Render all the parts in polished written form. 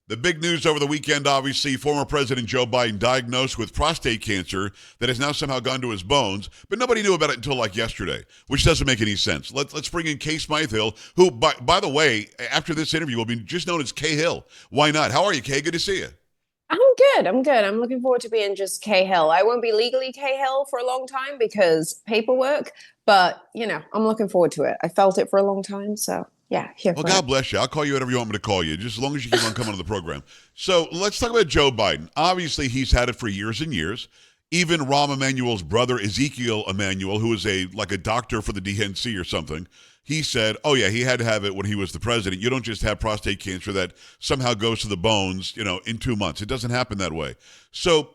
The big news over the weekend, obviously, former President Joe Biden diagnosed with prostate cancer that has now somehow gone to his bones, but nobody knew about it until like yesterday, which doesn't make any sense. Let's bring in Kay Smythe-Hill, who, by the way, after this interview will be just known as Kay Hill. Why not? How are you, Kay? Good to see you. I'm good. I'm good. I'm looking forward to being just K Hill. I won't be legally K Hill for a long time because paperwork, but I'm looking forward to it. I felt it for a long time, so yeah, here Well, for it. God bless you. I'll call you whatever you want me to call you, just as long as you keep on coming on the program. So let's talk about Joe Biden. Obviously, he's had it for years and years. Even Rahm Emanuel's brother, Ezekiel Emanuel, who is a doctor for the DNC or something, he said, oh, yeah, he had to have it when he was the president. You don't just have prostate cancer that somehow goes to the bones, in 2 months. It doesn't happen that way. So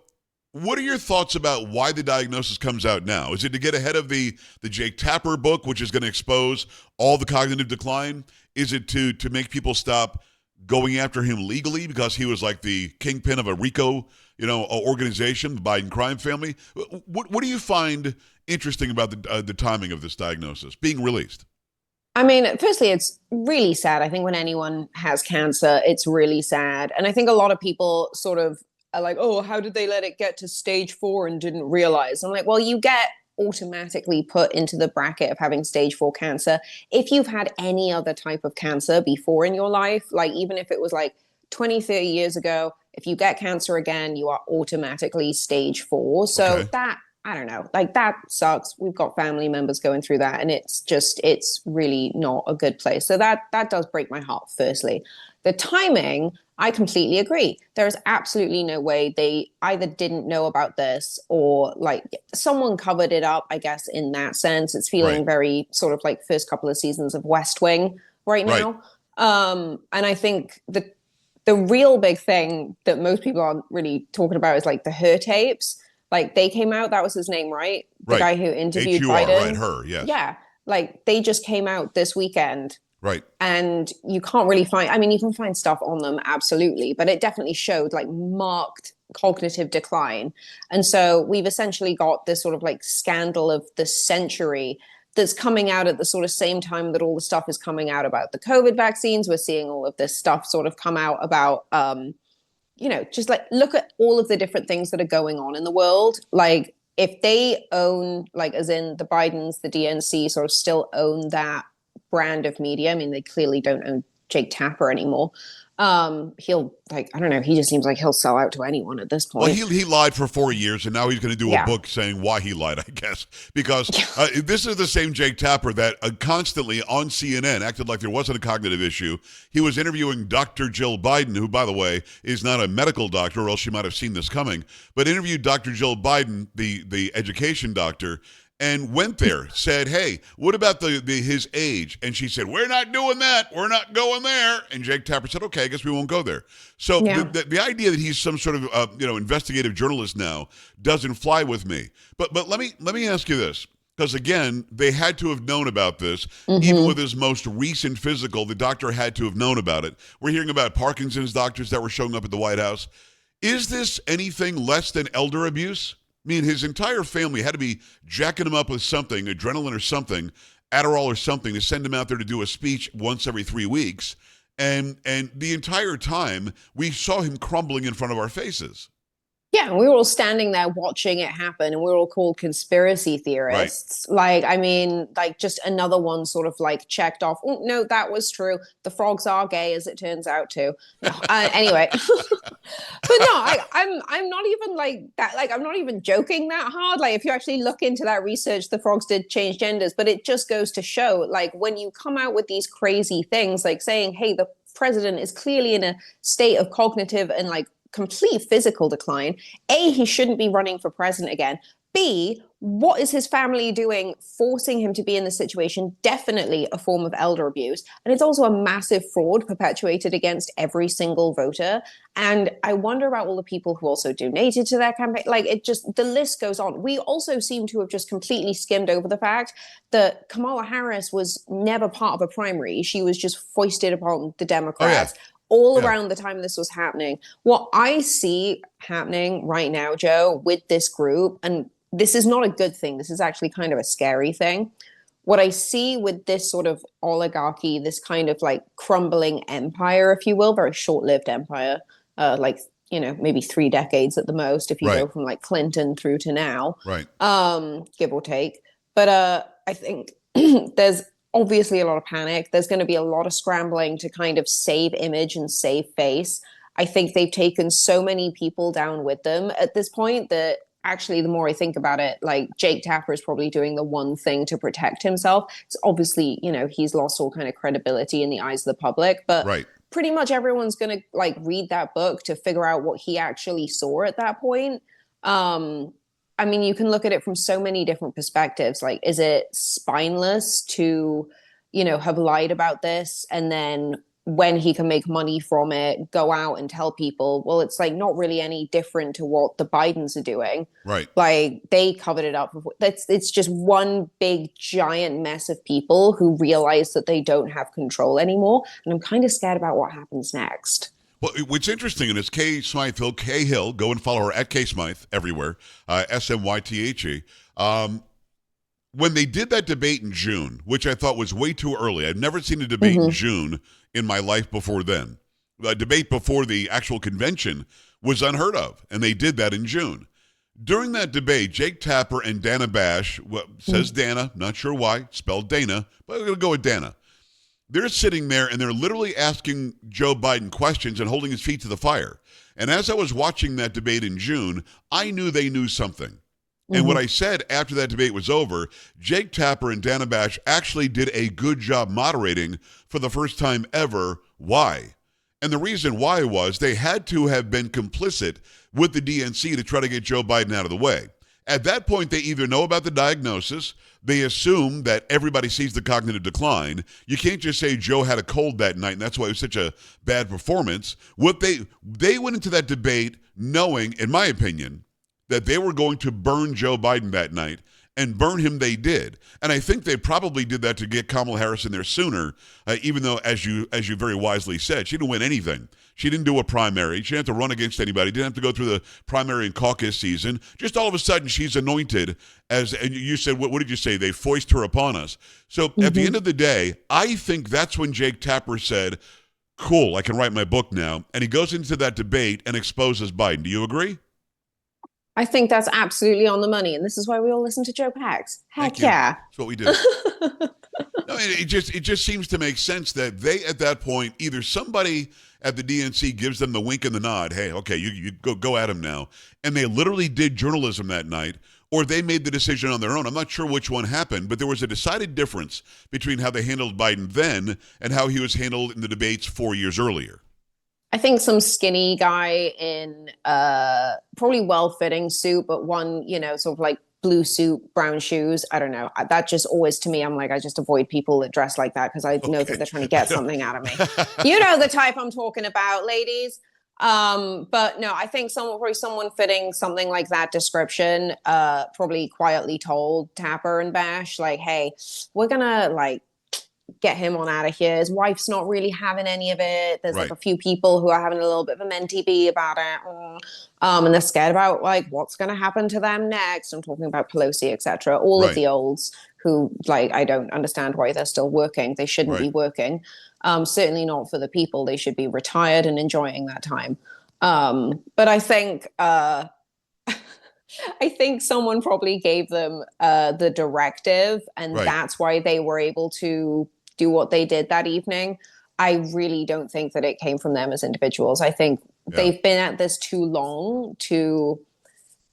what are your thoughts about why the diagnosis comes out now? Is it to get ahead of the Jake Tapper book, which is going to expose all the cognitive decline? Is it to make people stop going after him legally because he was like the kingpin of a RICO, organization, the Biden crime family? What do you find interesting about the timing of this diagnosis being released? I mean, firstly, it's really sad. I think when anyone has cancer, it's really sad. And I think a lot of people sort of are like, oh, how did they let it get to stage 4 and didn't realize? I'm like, well, you get automatically put into the bracket of having stage 4 cancer if you've had any other type of cancer before in your life. Like, even if it was like 20, 30 years ago, if you get cancer again, you are automatically stage 4. So Okay. that, I don't know, like that sucks. We've got family members going through that, and it's really not a good place. So that does break my heart, firstly. The timing, I completely agree. There is absolutely no way they either didn't know about this or like someone covered it up, I guess, in that sense. It's Right. feeling very sort of like first couple of seasons of West Wing right Right. now. And I think the real big thing that most people aren't really talking about is like the her tapes. Like they came out, that was his name, right? The Right. guy who interviewed HUR. Right. Biden. Her. Yes. Yeah. Like they just came out this weekend, Right. and you can't really find, I mean, you can find stuff on them, absolutely, but it definitely showed like marked cognitive decline. And so we've essentially got this sort of like scandal of the century that's coming out at the sort of same time that all the stuff is coming out about the COVID vaccines. We're seeing all of this stuff sort of come out about just like look at all of the different things that are going on in the world. Like if they own, like as in the Bidens, the DNC sort of still own that brand of media. I mean, they clearly don't own Jake Tapper anymore. He'll like, I don't know, he just seems like he'll sell out to anyone at this Well, point. he lied for 4 years, and now he's going to do a Yeah. book saying why he lied, I guess. Because this is the same Jake Tapper that constantly on CNN acted like there wasn't a cognitive issue. He was interviewing Dr. Jill Biden, who, by the way, is not a medical doctor, or else she might have seen this coming, but interviewed Dr. Jill Biden, the education doctor, and went there, said, hey, what about his age? And she said, we're not doing that. We're not going there. And Jake Tapper said, okay, I guess we won't go there. So Yeah. the idea that he's some sort of investigative journalist now doesn't fly with me. But let me ask you this. Because again, they had to have known about this. Even with Mm-hmm. his most recent physical, the doctor had to have known about it. We're hearing about Parkinson's doctors that were showing up at the White House. Is this anything less than elder abuse? I mean, his entire family had to be jacking him up with something, adrenaline or something, Adderall or something, to send him out there to do a speech once every 3 weeks. And the entire time, we saw him crumbling in front of our faces. Yeah, we were all standing there watching it happen, and we were all called conspiracy Right. theorists. Like, I mean, like just another one sort of like checked off. Oh, no, that was true. The frogs are gay, as it turns out too. No, anyway, but no, I'm not even like that. Like, I'm not even joking that hard. Like, if you actually look into that research, the frogs did change genders, but it just goes to show, like, when you come out with these crazy things, like saying, hey, the president is clearly in a state of cognitive and like complete physical decline. A, he shouldn't be running for president again. B, what is his family doing, forcing him to be in this situation? Definitely a form of elder abuse. And it's also a massive fraud perpetuated against every single voter. And I wonder about all the people who also donated to that campaign. Like, it just, the list goes on. We also seem to have just completely skimmed over the fact that Kamala Harris was never part of a primary. She was just foisted upon the Oh, yeah. Democrats all Yeah. around the time this was happening. What I see happening right now, Joe, with this group, and this is not a good thing, this is actually kind of a scary thing. what I see with this sort of oligarchy, this kind of like crumbling empire, if you will, very short-lived empire, like, maybe 3 decades at the most, if you Right. go from like Clinton through to now, Right. give or take. But I think there's obviously a lot of panic. There's going to be a lot of scrambling to kind of save image and save face. I think they've taken so many people down with them at this point that actually, the more I think about it, like Jake Tapper is probably doing the one thing to protect himself. It's obviously, he's lost all kind of credibility in the eyes of the public, but Right. pretty much everyone's going to like read that book to figure out what he actually saw at that point. I mean, you can look at it from so many different perspectives. Like, is it spineless to, have lied about this and then when he can make money from it, go out and tell people? Well, it's like not really any different to what the Bidens are doing. Right. Like they covered it up. It's just one big giant mess of people who realize that they don't have control anymore. And I'm kind of scared about what happens next. Well, what's interesting, and it's Kay Smythe Kay Hill. Go and follow her at Kay Smythe everywhere, SMYTHE. When they did that debate in June, which I thought was way too early, I've never seen a debate in June in my life before then. The debate before the actual convention was unheard of, and they did that in June. During that debate, Jake Tapper and Dana Bash, says Dana, not sure why, spelled Dana, but we're going to go with Dana. They're sitting there and they're literally asking Joe Biden questions and holding his feet to the fire. And as I was watching that debate in June, I knew they knew something. And what I said after that debate was over, Jake Tapper and Dana Bash actually did a good job moderating for the first time ever. Why? And the reason why was they had to have been complicit with the DNC to try to get Joe Biden out of the way. At that point, they either know about the diagnosis, they assume that everybody sees the cognitive decline. You can't just say Joe had a cold that night, and that's why it was such a bad performance. What they went into that debate knowing, in my opinion, that they were going to burn Joe Biden that night, and burn him they did. And I think they probably did that to get Kamala Harris in there sooner, even though, as you very wisely said, she didn't win anything. She didn't do a primary. She didn't have to run against anybody. Didn't have to go through the primary and caucus season. Just all of a sudden, she's anointed as, and you said, what did you say? They foist her upon us. So at the end of the day, I think that's when Jake Tapper said, cool, I can write my book now. And he goes into that debate and exposes Biden. Do you agree? I think that's absolutely on the money. And this is why we all listen to Joe Pags. Heck yeah. That's what we do. No, it just seems to make sense that they, at that point, either somebody at the DNC gives them the wink and the nod, hey, okay, you go at him now, and they literally did journalism that night, or they made the decision on their own. I'm not sure which one happened, but there was a decided difference between how they handled Biden then and how he was handled in the debates 4 years earlier. I think some skinny guy in probably well-fitting suit, but one, sort of like blue suit, brown shoes. I don't know. That just always, to me, I'm like, I just avoid people that dress like that because I know that they're trying to get something out of me. You know the type I'm talking about, ladies. But no, I think someone fitting something like that description, probably quietly told Tapper and Bash, like, hey, we're gonna like get him on out of here. His wife's not really having any of it. There's like a few people who are having a little bit of a mentee bee about it. And they're scared about like what's going to happen to them next. I'm talking about Pelosi, etc. All of the olds who like, I don't understand why they're still working. They shouldn't be working. Certainly not for the people. They should be retired and enjoying that time. But I think, I think someone probably gave them the directive, and that's why they were able to do what they did that evening. I really don't think that it came from them as individuals. I think they've been at this too long to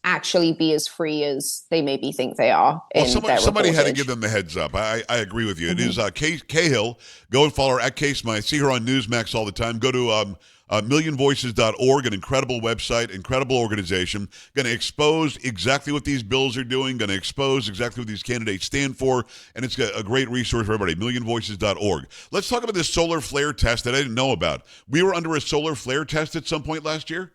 actually be as free as they maybe think they are. Well, somebody had to give them the heads up. I agree with you. It is Kay Hill. Go and follow her at Kay Smythe. See her on Newsmax all the time. Go to millionvoices.org, an incredible website, incredible organization. Going to expose exactly what these bills are doing, going to expose exactly what these candidates stand for, and it's a great resource for everybody, millionvoices.org. Let's talk about this solar flare test that I didn't know about. We were under a solar flare test at some point last year?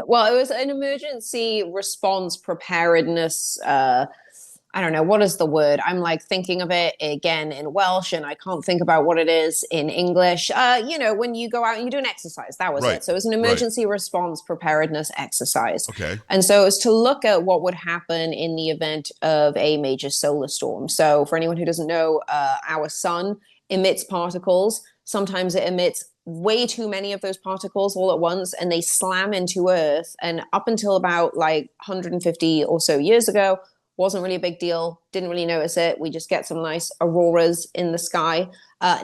Well, it was an emergency response preparedness I don't know, what is the word? I'm like thinking of it again in Welsh and I can't think about what it is in English. When you go out and you do an exercise, that was Right. it. So it was an Right. emergency response preparedness exercise. Okay. And so it was to look at what would happen in the event of a major solar storm. So for anyone who doesn't know, our sun emits particles. Sometimes it emits way too many of those particles all at once and they slam into Earth. And up until about like 150 or so years ago, wasn't really a big deal, didn't really notice it. We just get some nice auroras in the sky.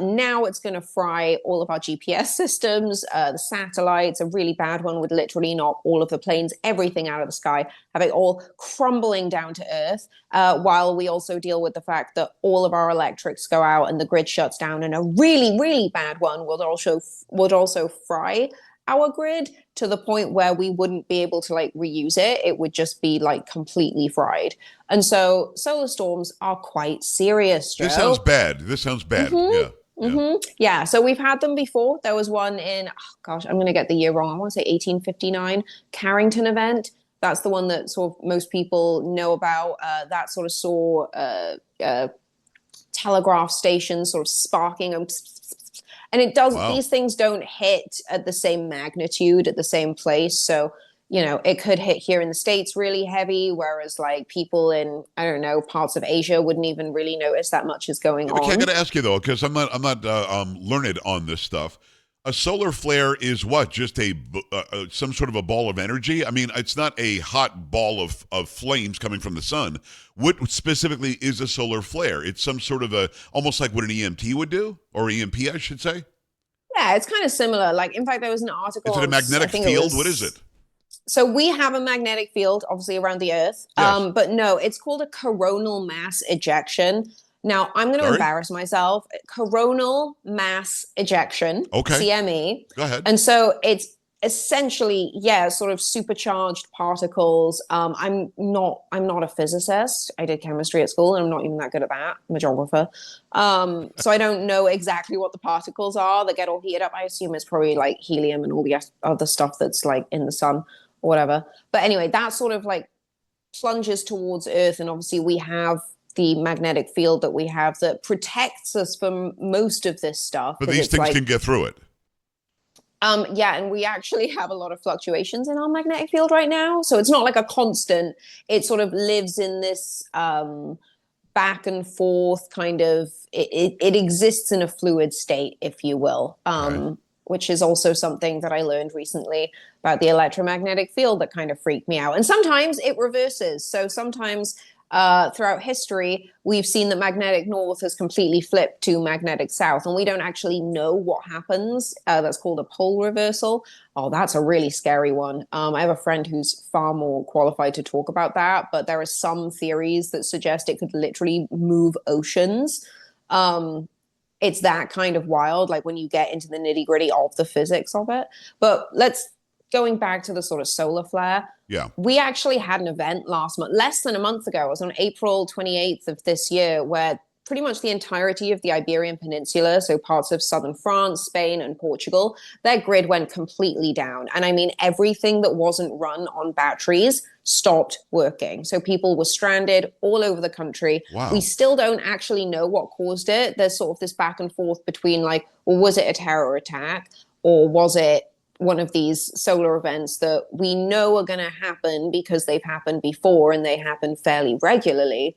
Now it's going to fry all of our GPS systems, the satellites. A really bad one would literally knock all of the planes, everything out of the sky, have it all crumbling down to Earth, while we also deal with the fact that all of our electrics go out and the grid shuts down. And a really, really bad one would also fry our grid to the point where we wouldn't be able to like reuse it. It would just be like completely fried. And so solar storms are quite serious, Joe. This sounds bad. This sounds bad. Yeah. Yeah, so we've had them before. There was one in, oh gosh, I'm going to get the year wrong. I want to say 1859 Carrington event. That's the one that sort of most people know about. That sort of saw telegraph stations sort of sparking and it does. Wow. These things don't hit at the same magnitude at the same place. So, it could hit here in the States really heavy, whereas like people in, I don't know, parts of Asia wouldn't even really notice that much is going Okay, I on. got to ask you though, because I'm not learned on this stuff. A solar flare is what? Just some sort of a ball of energy? I mean, it's not a hot ball of flames coming from the sun. What specifically is a solar flare? It's some sort of almost like what an EMT would do, or EMP, I should say. Yeah, it's kind of similar. Like, in fact, there was an article. Is it a magnetic field? What is it? So we have a magnetic field, obviously, around the Earth. Yes. But no, it's called a coronal mass ejection. Now, I'm going to Sorry? embarrass myself. Coronal mass ejection, Okay. CME. Go ahead. And so it's essentially, yeah, sort of supercharged particles. I'm not a physicist. I did chemistry at school, and I'm not even that good at that. I'm a geographer. So I don't know exactly what the particles are that get all heated up. I assume it's probably like helium and all the other stuff that's like in the sun or whatever. But anyway, that sort of like plunges towards Earth, and obviously we have the magnetic field that we have that protects us from most of this stuff. But these things can get through it. Yeah, and we actually have a lot of fluctuations in our magnetic field right now. So it's not like a constant. It sort of lives in this back and forth kind of, it exists in a fluid state, if you will, Right. which is also something that I learned recently about the electromagnetic field that kind of freaked me out. And sometimes it reverses. So sometimes throughout history, we've seen that magnetic north has completely flipped to magnetic south, and we don't actually know what happens. That's called a pole reversal. Oh, that's a really scary one. I have a friend who's far more qualified to talk about that, but there are some theories that suggest it could literally move oceans. It's that kind of wild, like when you get into the nitty gritty of the physics of it. But going back to the sort of solar flare. Yeah. We actually had an event last month, less than a month ago. It was on April 28th of this year, where pretty much the entirety of the Iberian Peninsula, so parts of southern France, Spain, and Portugal, their grid went completely down. And I mean, everything that wasn't run on batteries stopped working. So people were stranded all over the country. Wow. We still don't actually know what caused it. There's sort of this back and forth between like, well, was it a terror attack, or was it one of these solar events that we know are going to happen because they've happened before and they happen fairly regularly.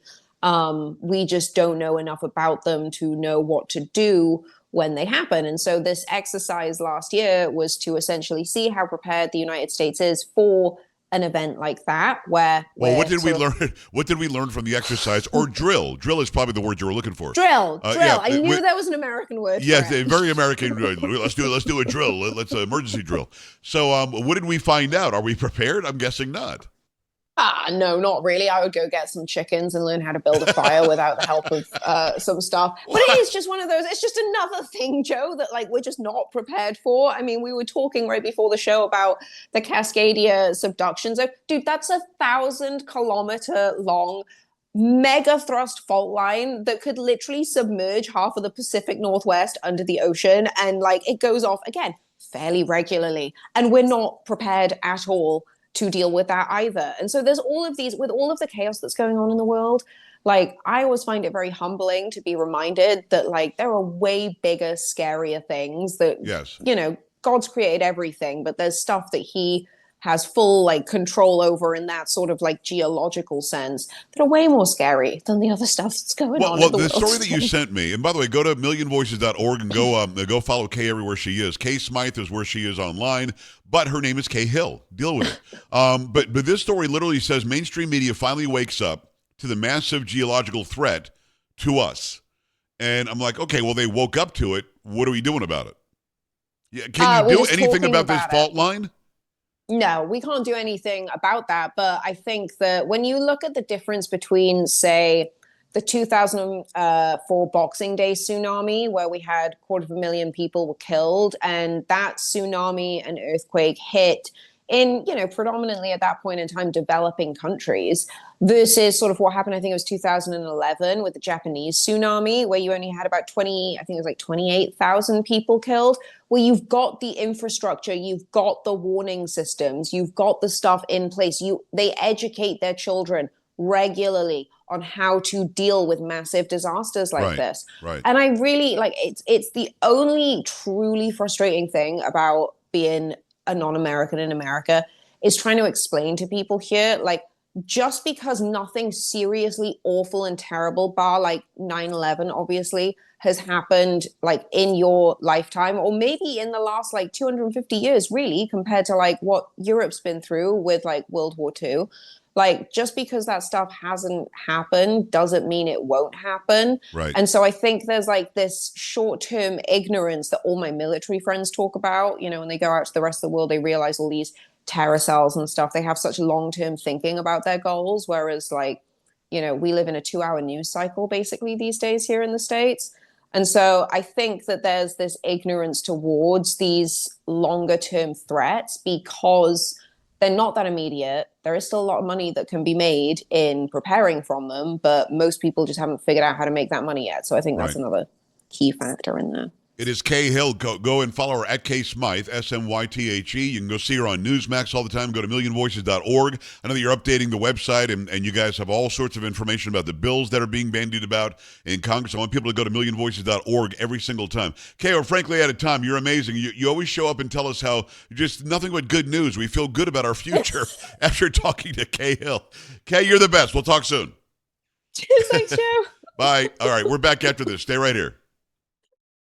We just don't know enough about them to know what to do when they happen. And so this exercise last year was to essentially see how prepared the United States is for an event like that, where what did we learn? What did we learn from the exercise, or drill? Drill is probably the word you were looking for. Drill. Yeah, I knew there was an American word. Yes, a very American. Let's do a drill. Let's emergency drill. So, what did we find out? Are we prepared? I'm guessing not. No, not really. I would go get some chickens and learn how to build a fire without the help of some stuff. But it is just one of those, it's just another thing, Joe, that like we're just not prepared for. I mean, we were talking right before the show about the Cascadia subduction. So, dude, that's 1,000-kilometer long mega thrust fault line that could literally submerge half of the Pacific Northwest under the ocean. And like it goes off again fairly regularly. And we're not prepared at all to deal with that either. And so there's all of these, with all of the chaos that's going on in the world, like I always find it very humbling to be reminded that like there are way bigger, scarier things that, Yes. God's created everything, but there's stuff that he has full like control over in that sort of like geological sense that are way more scary than the other stuff that's going on Well, in the the world story that you today. sent me, and by the way, go to millionvoices.org and go follow Kay everywhere she is. Kay Smythe is where she is online, but her name is Kay Hill. Deal with it. But this story literally says mainstream media finally wakes up to the massive geological threat to us, and I'm like, okay, well, they woke up to it. What are we doing about it? Yeah, can you We're do just anything talking about this about it. fault line? No, we can't do anything about that. But I think that when you look at the difference between, say, the 2004 Boxing Day tsunami, where we had 250,000 people were killed, and that tsunami and earthquake hit in, predominantly at that point in time, developing countries, versus sort of what happened, I think it was 2011 with the Japanese tsunami, where you only had about 20, I think it was like 28,000 people killed, where you've got the infrastructure, you've got the warning systems, you've got the stuff in place. They educate their children regularly on how to deal with massive disasters like Right, this. right. And I really like it's the only truly frustrating thing about being a non-American in America is trying to explain to people here, like, just because nothing seriously awful and terrible, bar like 9/11, obviously, has happened like in your lifetime, or maybe in the last like 250 years, really, compared to like what Europe's been through with like World War II. Like, just because that stuff hasn't happened doesn't mean it won't happen. Right. And so I think there's like this short-term ignorance that all my military friends talk about. When they go out to the rest of the world, they realize all these terror cells and stuff. They have such long-term thinking about their goals. Whereas like, we live in a 2-hour news cycle basically these days here in the States. And so I think that there's this ignorance towards these longer term threats because they're not that immediate. There is still a lot of money that can be made in preparing from them, but most people just haven't figured out how to make that money yet. So I think that's Right. another key factor in there. It is Kay Hill. Go and follow her at Kay Smythe, Smythe. You can go see her on Newsmax all the time. Go to millionvoices.org. I know that you're updating the website, and you guys have all sorts of information about the bills that are being bandied about in Congress. I want people to go to millionvoices.org every single time. Kay, we're frankly out of time. You're amazing. You always show up and tell us how just nothing but good news. We feel good about our future after talking to Kay Hill. Kay, you're the best. We'll talk soon. Cheers, thanks, Joe. Bye. All right, we're back after this. Stay right here.